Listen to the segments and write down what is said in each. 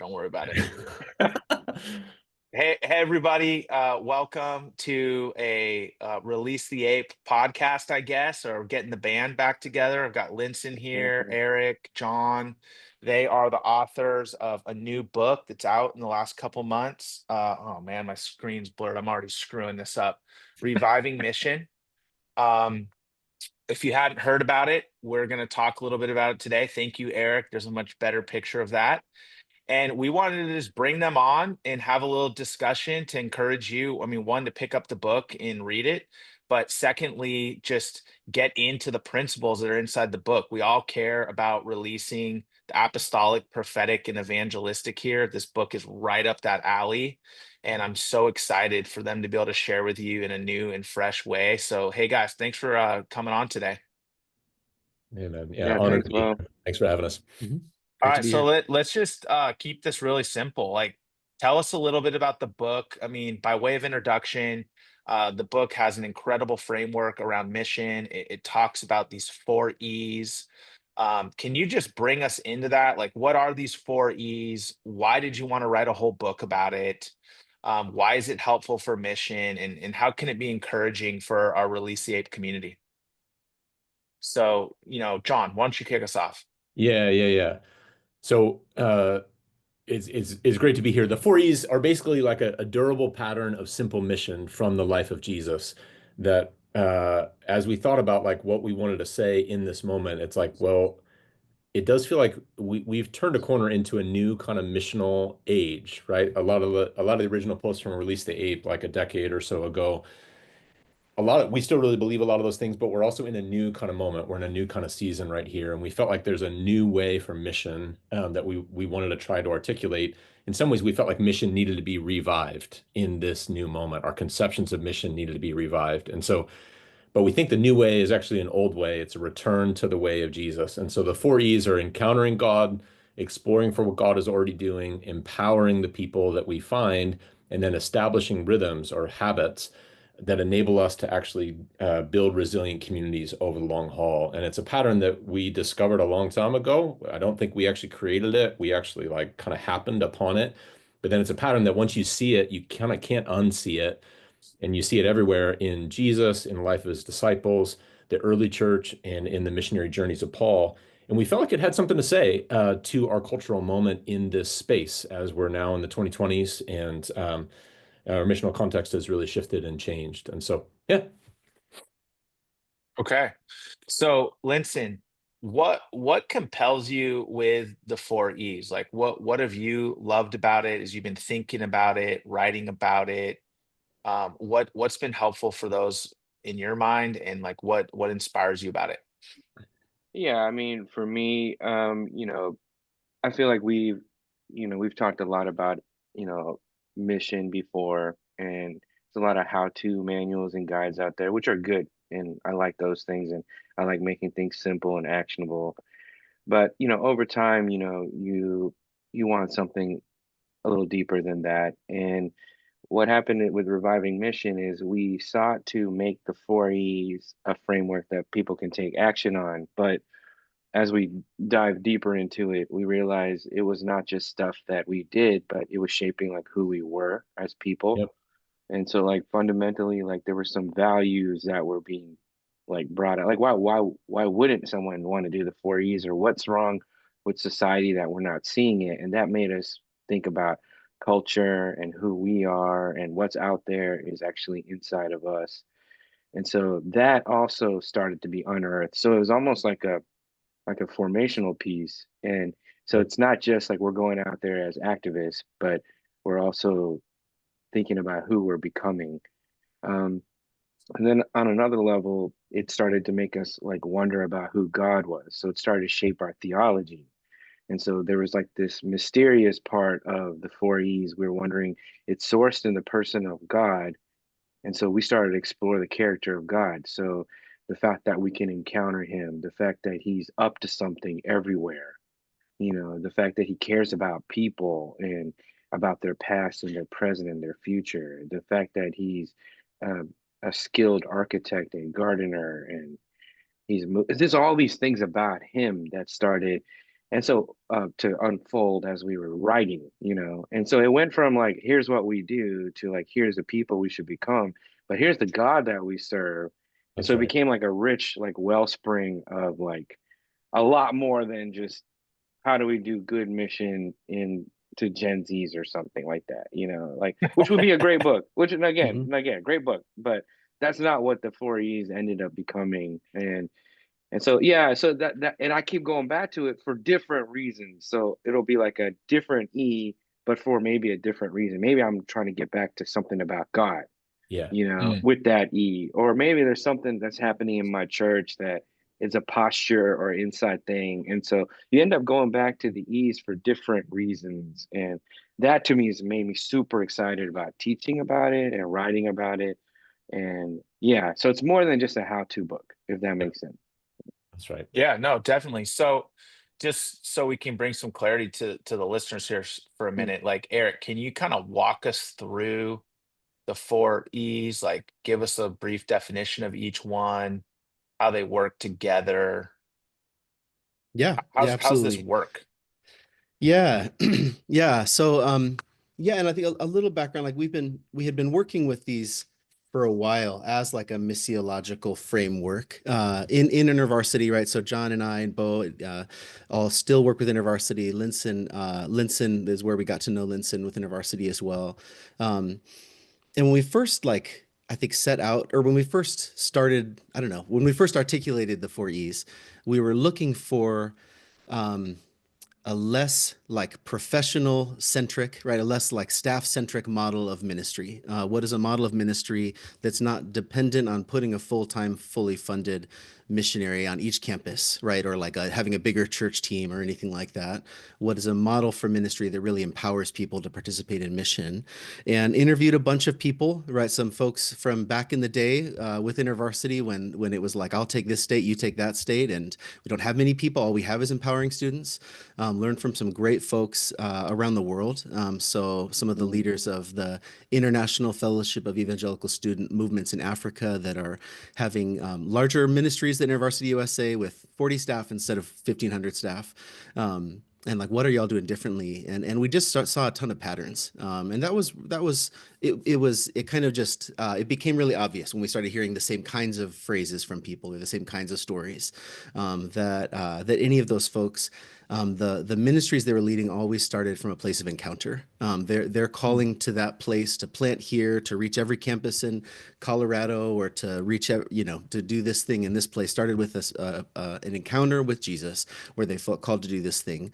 Don't worry about it. Hey, everybody. Welcome to a Release the Ape podcast, I guess, or getting the band back together. I've got Linson here, Mhm. Eric, John. They are the authors of a new book that's out in the last couple months. Oh man, my screen's blurred. I'm already screwing this up. Reviving Mission. Um, if you hadn't heard about it, we're going to talk a little bit about it today. Thank you, Eric. There's a much better picture of that. And we wanted to just bring them on and have a little discussion to encourage you. I mean, one, to pick up the book and read it, but secondly, just get into the principles that are inside the book. We all care about releasing the apostolic, prophetic, and evangelistic here. This book is right up that alley. And I'm so excited for them to be able to share with you in a new and fresh way. So, hey guys, thanks for coming on today. Yeah, man. Yeah, Yeah, honored thanks, to be Bo. here. Thanks for having us. All Great to right, be so here. let's just keep this really simple. Like, tell us a little bit about the book. I mean, by way of introduction, the book has an incredible framework around mission. It talks about these four E's. Can you just bring us into that? Like, what are these four E's? Why did you want to write a whole book about it? Why is it helpful for mission? And how can it be encouraging for our Release the Ape community? So, John, why don't you kick us off? Yeah. So it's great to be here. The four E's are basically like a durable pattern of simple mission from the life of Jesus that as we thought about like what we wanted to say in this moment, it's like, well, it does feel like we've turned a corner into a new kind of missional age, right? A lot of the original posts from Release the Ape like a decade or so ago, we still really believe a lot of those things, but we're also in a new kind of moment. We're in a new kind of season right here, and we felt like there's a new way for mission that we wanted to try to articulate. In some ways, we felt like mission needed to be revived in this new moment. Our conceptions of mission needed to be revived, and so, but we think the new way is actually an old way. It's a return to the way of Jesus. And so the four E's are encountering God, exploring for what God is already doing, empowering the people that we find, and then establishing rhythms or habits that enable us to actually build resilient communities over the long haul. And it's a pattern that we discovered a long time ago. I don't think we actually created it. We actually like kind of happened upon it. But then it's a pattern that once you see it, you kind of can't unsee it. And you see it everywhere in Jesus, in the life of his disciples, the early church, and in the missionary journeys of Paul. And we felt like it had something to say to our cultural moment in this space as we're now in the 2020s and our missional context has really shifted and changed. And so, yeah. Okay. So, Linson, what compels you with the four E's? Like, what have you loved about it as you've been thinking about it, writing about it? What's been helpful for those in your mind, and like what inspires you about it? Yeah, I mean, for me, I feel like we've talked a lot about, you know, mission before, and there's a lot of how-to manuals and guides out there, which are good, and I like those things, and I like making things simple and actionable. But, over time, you want something a little deeper than that. And what happened with Reviving Mission is we sought to make the four E's a framework that people can take action on. But as we dive deeper into it, we realized it was not just stuff that we did, but it was shaping like who we were as people. Yep. And so like fundamentally, like there were some values that were being like brought out. Like why wouldn't someone want to do the four E's, or what's wrong with society that we're not seeing it? And that made us think about culture and who we are and what's out there is actually inside of us. And so that also started to be unearthed. So it was almost like a formational piece. And so Yep. it's not just like we're going out there as activists, but we're also thinking about who we're becoming. Um, and then on another level, it started to make us like wonder about who God was. So it started to shape our theology. And so there was like this mysterious part of the four E's. We were wondering, it's sourced in the person of God. And so we started to explore the character of God. So the fact that we can encounter him, the fact that he's up to something everywhere, the fact that he cares about people and about their past and their present and their future, the fact that he's uh, a skilled architect and gardener, and there's all these things about him that started, and so to unfold as we were writing, and so it went from like here's what we do to like here's the people we should become, but here's the God that we serve, and That's so it right. became like a rich like wellspring of like a lot more than just how do we do good mission in to Gen Zs or something like that, like which would be a great book, which Mhm. again, great book, but that's not what the 4 E's ended up becoming. And so yeah, so that and I keep going back to it for different reasons. So it'll be like a different E, but for maybe a different reason. Maybe I'm trying to get back to something about God, Yeah. Mm. with that E. Or maybe there's something that's happening in my church that is a posture or inside thing. And so you end up going back to the E's for different reasons. And that to me has made me super excited about teaching about it and writing about it. And yeah, so it's more than just a how-to book, if that Yep. makes sense. That's right. Yeah, no, definitely. So just so we can bring some clarity to the listeners here for a Mm. minute, like Eric, can you kind of walk us through the four E's? Like give us a brief definition of each one, how they work together. Yeah, yeah, How's this absolutely. work? Yeah. Yeah. So yeah, and I think a little background, like we had been working with these for a while as like a missiological framework in InterVarsity, right? So John and I and Beau all still work with InterVarsity. Linson is where we got to know Linson with InterVarsity as well. Um, and when we first like I think set out, or when we first started, I don't know, when we first articulated the four E's, we were looking for um, a less like professional centric, right? A less like staff centric model of ministry. What is a model of ministry that's not dependent on putting a full time, fully funded missionary on each campus, right? Or like having a bigger church team or anything like that. What is a model for ministry that really empowers people to participate in mission? And interviewed a bunch of people, right? Some folks from back in the day with InterVarsity when it was like, I'll take this state, you take that state, and we don't have many people. All we have is empowering students. Learned from some great folks around the world. So some of the Mm. leaders of the International Fellowship of Evangelical Student Movements in Africa that are having larger ministries than InterVarsity USA with 40 staff instead of 1,500 staff. And like, what are y'all doing differently? And we just saw a ton of patterns. And it kind of just it became really obvious when we started hearing the same kinds of phrases from people or the same kinds of stories that any of those folks the ministries they were leading always started from a place of encounter. They're Mm. calling to that place to plant here, to reach every campus in Colorado, or to reach to do this thing in this place. Started with an encounter with Jesus, where they felt called to do this thing,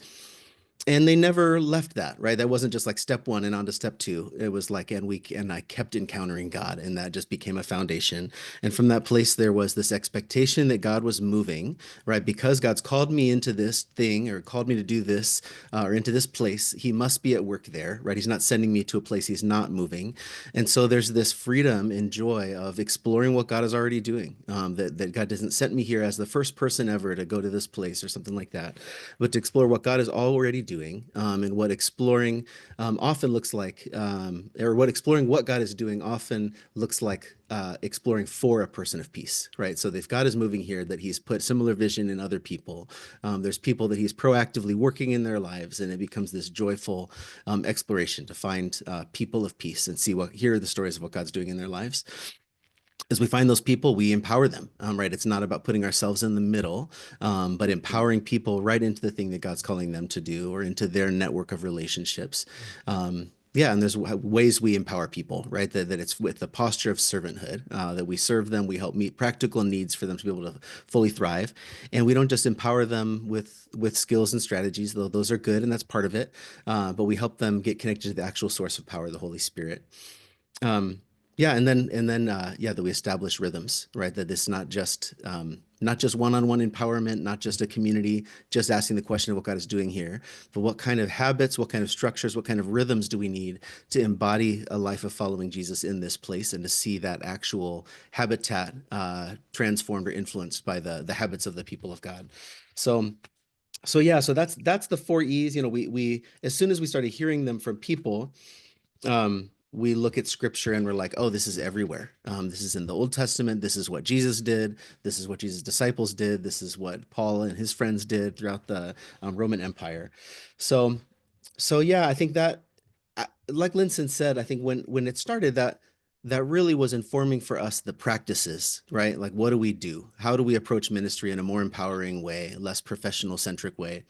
and they never left that, right? That wasn't just like step one and on to step two. It was like, and I kept encountering God, and that just became a foundation. And from that place, there was this expectation that God was moving, right? Because God's called me into this thing or called me to do this or into this place, he must be at work there, right? He's not sending me to a place he's not moving. And so there's this freedom and joy of exploring what God is already doing. That God doesn't send me here as the first person ever to go to this place or something like that, but to explore what God is already doing and what exploring often looks like, or what exploring what God is doing often looks like exploring for a person of peace, right? So if God is moving here, that he's put similar vision in other people, there's people that he's proactively working in their lives, and it becomes this joyful exploration to find people of peace and hear the stories of what God's doing in their lives. As we find those people, we empower them, right? It's not about putting ourselves in the middle, but Mm. empowering people right into the thing that God's calling them to do or into their network of relationships. Yeah, and there's ways we empower people, right? That it's with the posture of servanthood, that we serve them, we help meet practical needs for them to be able to fully thrive. And we don't just empower them with skills and strategies, though those are good and that's part of it, but we help them get connected to the actual source of power, the Holy Spirit. Um, yeah, and then yeah, that we establish rhythms, right? That it's not just one-on-one empowerment, not just a community, just asking the question of what God is doing here, but what kind of habits, what kind of structures, what kind of rhythms do we need to embody a life of following Jesus in this place and to see that actual habitat transformed or influenced by the habits of the people of God. So so yeah, so that's the four E's. You know, we as soon as we started hearing them from people, we look at scripture and we're like, oh, this is everywhere. This is in the Old Testament. This is what Jesus did. This is what Jesus' disciples did. This is what Paul and his friends did throughout the Roman Empire. So, so yeah, I think that, like Linson said, I think when it started, that really was informing for us the practices, right? Like, what do we do? How do we approach ministry in a more empowering way, less professional centric way?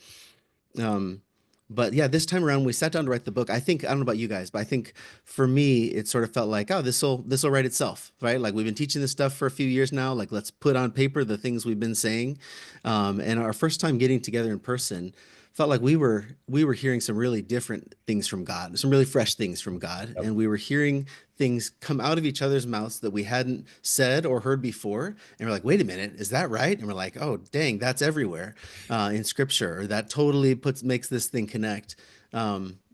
Um, but yeah, this time around we sat down to write the book. I think, I don't know about you guys, but I think for me, it sort of felt like, oh, this will write itself, right? Like we've been teaching this stuff for a few years now. Like let's put on paper the things we've been saying. And our first time getting together in person felt like we were hearing some really different things from God, some really fresh things from God, Yep. and we were hearing things come out of each other's mouths that we hadn't said or heard before. And we're like, wait a minute, is that right? And we're like, oh, dang, that's everywhere in scripture. That totally makes this thing connect.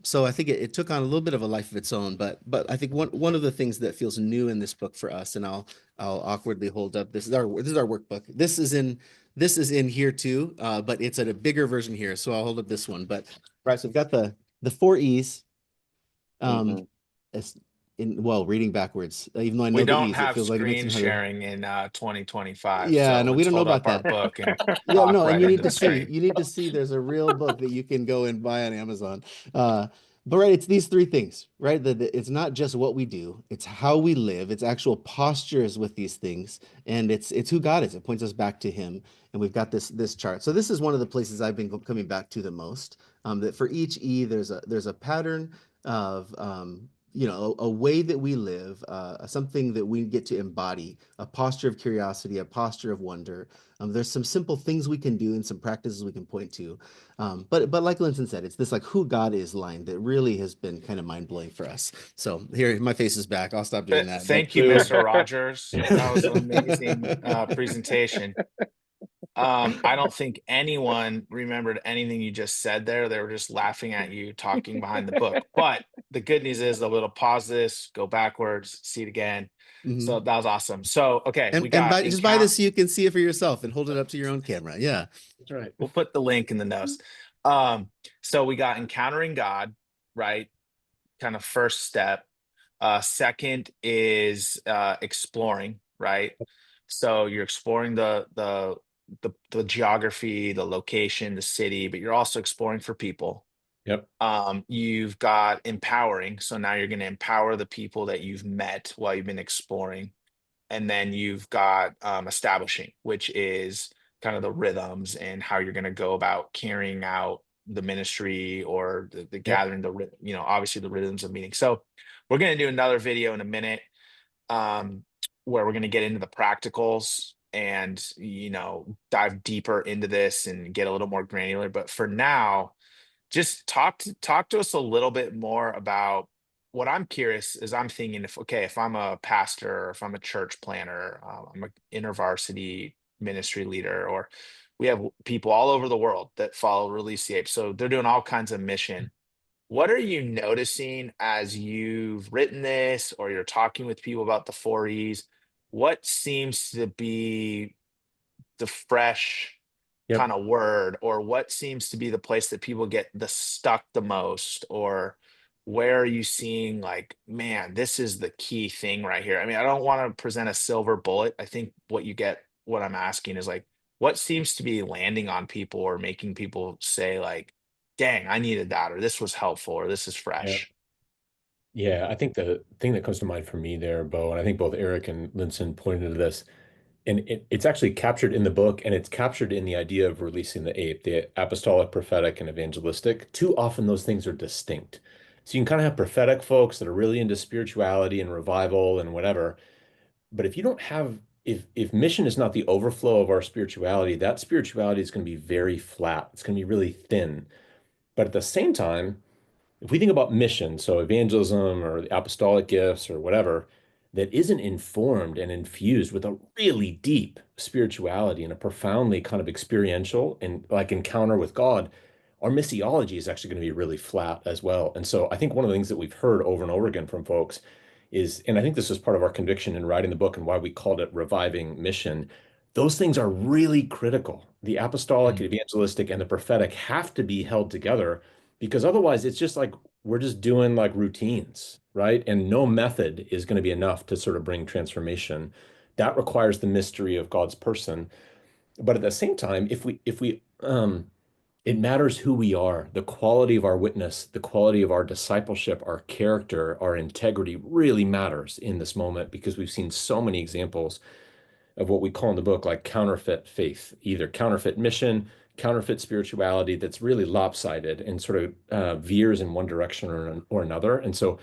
So I think it took on a little bit of a life of its own, but I think one of the things that feels new in this book for us, and I'll awkwardly hold up, this is our workbook. This is in here too, but it's at a bigger version here. So I'll hold up this one. But right, so we've got the four E's. Hmm. As well, reading backwards, even though I We know the don't E's, it have feels like it makes screen me harder. sharing in 2025, Yeah, so no, we let's don't know hold about up our that. book and Yeah, talk no, and right you into need the to see. screen. You need to see. There's a real book that you can go and buy on Amazon. But right, it's these three things, right? It's not just what we do; it's how we live. It's actual postures with these things, and it's who God is. It points us back to Him, and we've got this chart. So this is one of the places I've been coming back to the most. That for each E, there's a pattern of a way that we live, something that we get to embody, a posture of curiosity, a posture of wonder. There's some simple things we can do and some practices we can point to. But like Linton said, it's this like who God is line that really has been kind of mind blowing for us. So here, my face is back. I'll stop doing that. But Thank you, Mr. Rogers. That was an amazing presentation. I don't think anyone remembered anything you just said there. They were just laughing at you talking behind the book. But the good news is they'll be able to pause this, go backwards, see it again. So mhm. that was awesome. So okay, we And got just buy encounter. this so you can see it for yourself and hold it up to your own camera. Yeah. That's right. We'll put the link in the notes. So we got encountering God, right? Kind of first step. Second is exploring, right? So you're exploring the geography, the location, the city, but you're also exploring for people. Yep. You've got empowering. So now you're going to empower the people that you've met while you've been exploring. And then you've got establishing, which is kind of the rhythms and how you're going to go about carrying out the ministry or the Yep. gathering, obviously the rhythms of meeting. So we're going to do another video in a minute um, where we're going to get into the practicals and dive deeper into this and get a little more granular. But for now, just talk to us a little bit more about what I'm curious is I'm thinking if I'm a pastor or if I'm a church planner, I'm an intervarsity ministry leader, or we have people all over the world that follow Release the Ape. So they're doing all kinds of mission. What are you noticing as you've written this or you're talking with people about the four E's? What seems to be the fresh Yep. kind of word, or what seems to be the place that people get the stuck the most, or where are you seeing like, man, this is the key thing right here? I mean, I don't want to present a silver bullet. I think what I'm asking is like, what seems to be landing on people or making people say like, dang, I needed that, or this was helpful, or this is Yeah. fresh. Yeah. I think the thing that comes to mind for me there, Bo, and I think both Eric and Linson pointed to this, and it's actually captured in the book, and it's captured in the idea of releasing the ape, the apostolic, prophetic, and evangelistic. Too often those things are distinct. So you can kind of have prophetic folks that are really into spirituality and revival and whatever. But if you don't have, if mission is not the overflow of our spirituality, that spirituality is going to be very flat. It's going to be really thin. But at the same time, if we think about mission, so evangelism or the apostolic gifts or whatever, that isn't informed and infused with a really deep spirituality and a profoundly kind of experiential and like encounter with God, our missiology is actually going to be really flat as well. And so I think one of the things that we've heard over and over again from folks is, and I think this is part of our conviction in writing the book and why we called it Reviving Mission. Those things are really critical. The apostolic, Mm. evangelistic, and the prophetic have to be held together because otherwise it's just like we're just doing like routines, right? And no method is going to be enough to sort of bring transformation. That requires the mystery of God's person. But at the same time, if we it matters who we are, the quality of our witness, the quality of our discipleship, our character, our integrity really matters in this moment because we've seen so many examples of what we call in the book like counterfeit faith, either counterfeit mission, counterfeit spirituality that's really lopsided and sort of veers in one direction or another. And so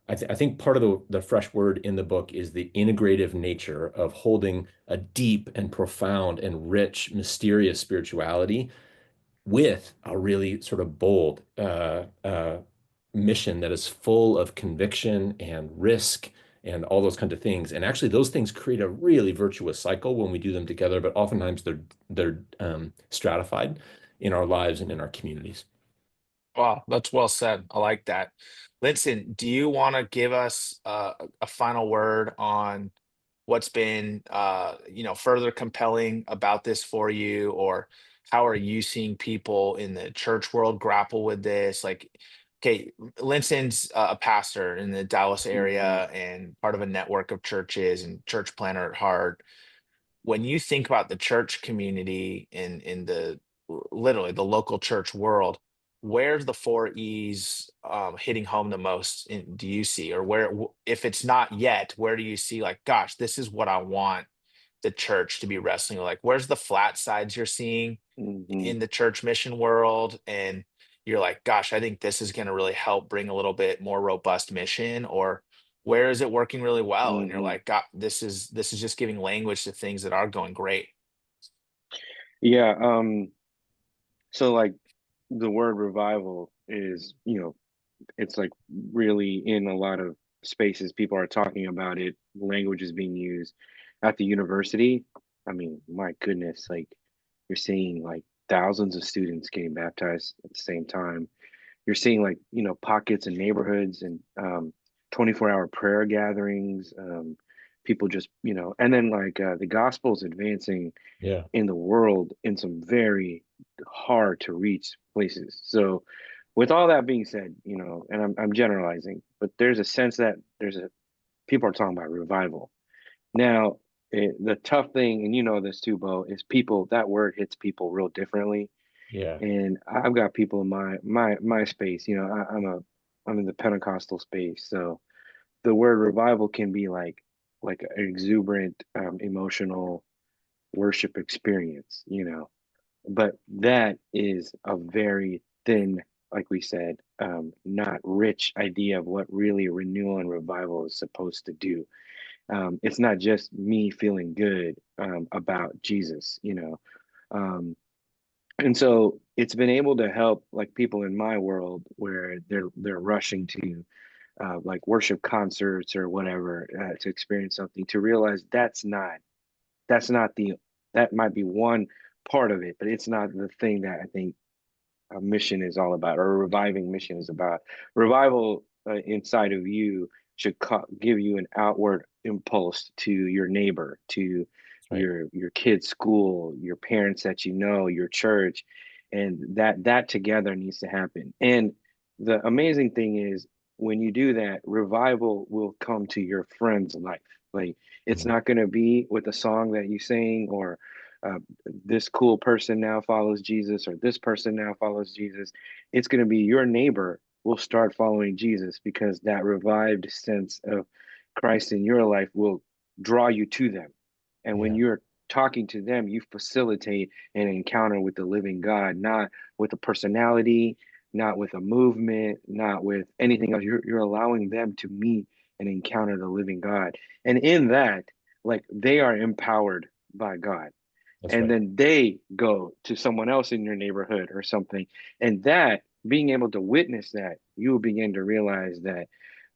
I think part of the fresh word in the book is the integrative nature of holding a deep and profound and rich, mysterious spirituality with a really sort of bold mission that is full of conviction and risk and all those kinds of things. And actually, those things create a really virtuous cycle when we do them together. But oftentimes, they're stratified in our lives and in our communities. Wow, that's well said. I like that. Linson, do you want to give us a final word on what's been further compelling about this for you, or how are you seeing people in the church world grapple with this? Like, okay, Linson's a pastor in the Dallas Hmm. area and part of a network of churches and church planner at heart. When you think about the church community in the literally the local church world, where's the four E's hitting home the most do you see, or if it's not yet, where do you see like, gosh, this is what I want the church to be wrestling with? Like, where's the flat sides you're seeing Hmm. in the church mission world, and you're like, gosh, I think this is going to really help bring a little bit more robust mission, or where is it working really well and you're Hmm. like, god, this is just giving language to things that are going great. Yeah. So like the word revival is, it's like really in a lot of spaces. People are talking about it. Language is being used at the university. I mean, my goodness, like you're seeing like thousands of students getting baptized at the same time. You're seeing like, pockets in neighborhoods and 24-hour prayer gatherings. People just, and then like the gospel's advancing Yeah. in the world in some very hard to reach places. So, with all that being said, and I'm generalizing, but there's a sense that people are talking about revival now. The tough thing, and you know this too, Bo, is people. That word hits people real differently. Yeah. And I've got people in my space. I'm in the Pentecostal space, so the word revival can be like an exuberant, emotional worship experience. But that is a very thin, like we said, not rich idea of what really renewal and revival is supposed to do. It's not just me feeling good about Jesus, Um, and so it's been able to help like people in my world where they're rushing to like worship concerts or whatever to experience something to realize that's not the that might be one part of it, but it's not the thing that I think a mission is all about, or a reviving mission is about. Revival inside of you should give you an outward impulse to your neighbor, to That's right. your kid's school, your parents that you know, your church, and that together needs to happen. And the amazing thing is when you do that, revival will come to your friend's life. Like it's Mhm. not going to be with a song that you sing or uh, this cool person now follows Jesus or this person now follows Jesus. It's going to be your neighbor will start following Jesus because that revived sense of Christ in your life will draw you to them. And when Yeah. you're talking to them, you facilitate an encounter with the living God, not with a personality, not with a movement, not with anything else. You're allowing them to meet and encounter the living God. And in that, like they are empowered by God, That's and right. then they go to someone else in your neighborhood or something, and that being able to witness that, you will begin to realize that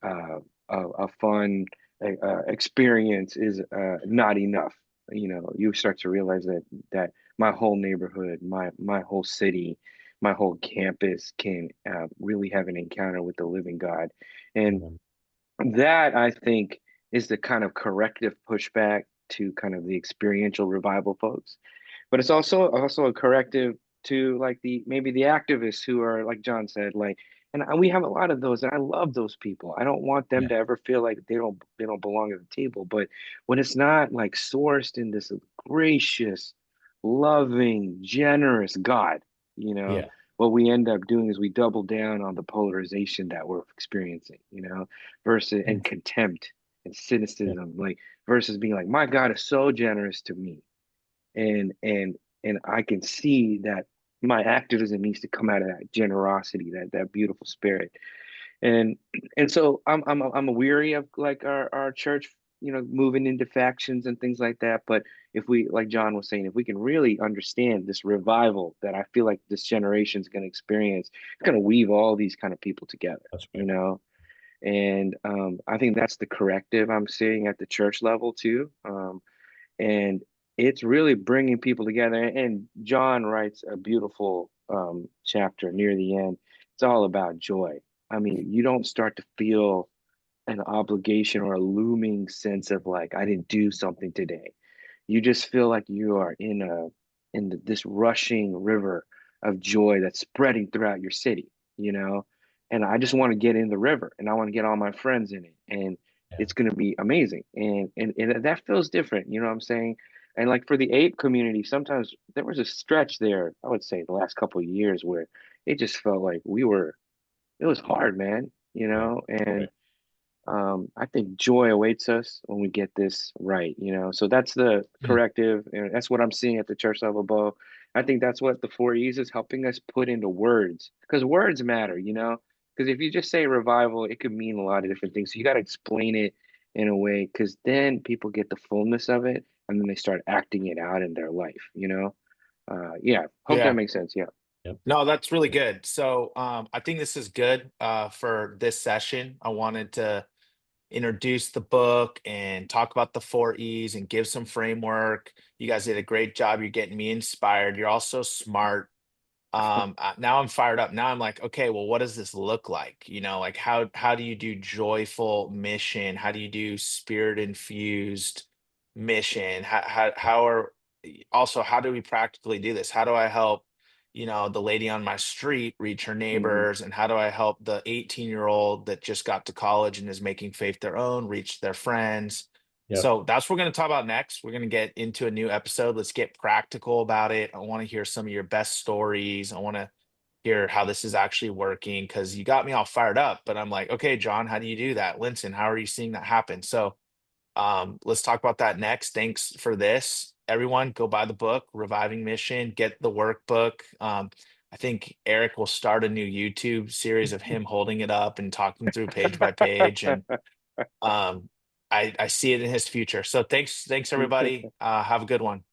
uh, a fun experience is not enough. You start to realize that my whole neighborhood, my whole city, my whole campus can really have an encounter with the living God. And Amen. that I think is the kind of corrective pushback to kind of the experiential revival folks, but it's also a corrective to like the maybe the activists who are like John said, like, And we have a lot of those, and I love those people. I don't want them Yeah. to ever feel like they don't belong at the table. But when it's not like sourced in this gracious, loving, generous God, you know, Yeah. what we end up doing is we double down on the polarization that we're experiencing, versus and contempt and Yeah. cynicism, like versus being like, my God is so generous to me, and and and I can see that my activism needs to come out of that generosity, that beautiful spirit. And so I'm weary of like our church, moving into factions and things like that. But if we, like John was saying, if we can really understand this revival that I feel like this generation is going to experience, it's going to weave all these kind of people together, That's you right. know. And I think that's the corrective I'm seeing at the church level too. And it's really bringing people together. And John writes a beautiful chapter near the end. It's all about joy. I mean, you don't start to feel an obligation or a looming sense of like, I didn't do something today. You just feel like you are this rushing river of joy that's spreading throughout your city, you know. And I just want to get in the river, and I want to get all my friends in it, and Yeah. it's going to be amazing. And that feels different, you know what I'm saying? And like for the ape community, sometimes there was a stretch there, I would say the last couple of years, where it just felt like it was hard, man, Right. and Right. I think joy awaits us when we get this right, So that's the Mm. corrective, and that's what I'm seeing at the church level, Bo. I think that's what the 4 E's is helping us put into words, because words matter. Because if you just say revival, it could mean a lot of different things. So you got to explain it in a way, because then people get the fullness of it, and then they start acting it out in their life. Yeah, hope that Yeah. makes sense. Yeah. Yep. No, that's really good. So I think this is good for this session. I wanted to introduce the book and talk about the 4 E's and give some framework. You guys did a great job. You're getting me inspired. You're also smart. Now I'm fired up. Now I'm like, okay, well, what does this look like? Like how do you do joyful mission? How do you do spirit infused mission? How are also how do we practically do this? How do I help, the lady on my street reach her Hmm. neighbors? And how do I help the 18-year-old that just got to college and is making faith their own reach their friends? Yep. So that's what we're going to talk about next. We're going to get into a new episode. Let's get practical about it. I want to hear some of your best stories. I want to hear how this is actually working because you got me all fired up. But I'm like, okay, John, how do you do that? Linson, how are you seeing that happen? So let's talk about that next. Thanks for this. Everyone, go buy the book, Reviving Mission, get the workbook. I think Eric will start a new YouTube series of him holding it up and talking through page by page. And um, I see it in his future. So thanks everybody. Have a good one.